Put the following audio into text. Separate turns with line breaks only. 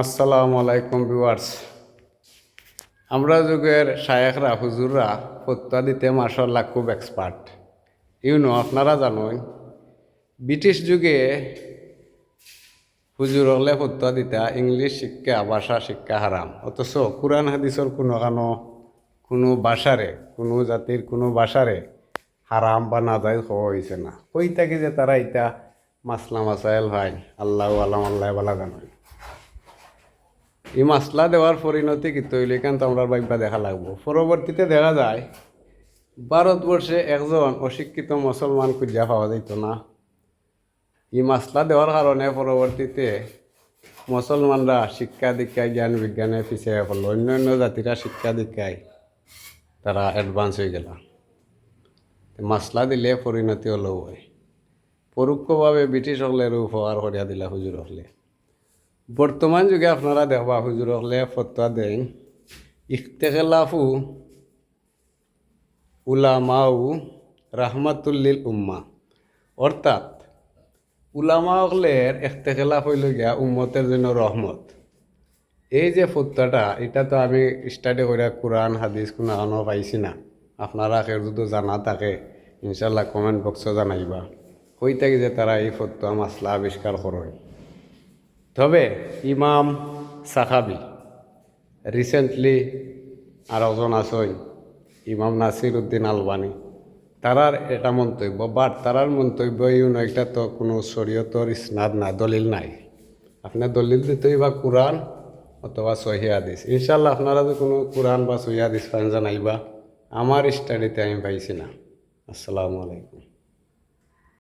আসসালামু আলাইকুম ভিউয়ার্স। আমরা যুগের শায়েখরা হুজুররা ফতোয়া দিতে মাশাআল্লাহ খুব এক্সপার্ট। আপনারা জানেন ব্রিটিশ যুগে হুজুর হলে ফতোয়া দিতা ইংলিশ শিক্ষা ভাষা শিক্ষা হারাম, অথচ কুরআন হাদিসের কোনো ভাষারে কোনো জাতির কোনো ভাষারে হারাম বা নাজাইজ হওয়া হয়েছে না। কই থাকি যে তারা ইটা মাসলা মাসাইল হয় আল্লাহ আলাম আল্লাহ বালা জানেন। এই মাসলা দেওয়ার পরিণতি কি তৈরি কেন তো আমরা বাইবা দেখা লাগবো। পরবর্তীতে দেখা যায় ভারতবর্ষে একজন অশিক্ষিত মুসলমান খুঁজা পাওয়া যেত না। এই মাসলা দেওয়ার কারণে পরবর্তীতে মুসলমানরা শিক্ষা দীক্ষায় জ্ঞান বিজ্ঞানে পিছিয়ে পড়লো, অন্য জাতিরা শিক্ষা দীক্ষায় তারা অ্যাডভান্স হয়ে গেল। মাসলা দিলে পরিণতি হলো হয় পরোক্ষভাবে ব্রিটিশ হলের উপহার করিয়া দিলা হুজুর হলে। বর্তমান যুগে আপনারা দেখবা হুজুর হলে ফতোয়া দেন ইখতিলাফু উলামাউ রাহমাতুল্লিল উম্মা, অর্থাৎ উলামা হলের ইখতিলাফ হইল গিয়া উম্মতের জন্য রহমত। এই যে ফতোয়াটা এটা তো আমি স্টাডি করে কোরআন হাদিস কোনো পাইছি না। আপনারা কেউ যদি জানা থাকে ইনশাল্লাহ কমেন্ট বক্সে জানাইবা হই থাকি যে তারা এই ফতোয়া মাসলা আবিষ্কার করেন। তবে ইমাম সাহাবি রিসেন্টলি আর একজন আছেন ইমাম নাসির উদ্দিন আলবানি, তারার এটা মন্তব্য, বাট তারার মন্তব্য এটা তো কোনো শরীয়তর ইসনাদ না, দলিল নাই। আপনার দলিল দিতেই বা কোরআন অথবা সহিহ হাদিস। ইনশাল্লাহ আপনারা যদি কোনো কোরআন বা সহিহ হাদিস পান জানাইবা, আমার স্টাডিতে আমি পাইছি না। আসসালামু আলাইকুম।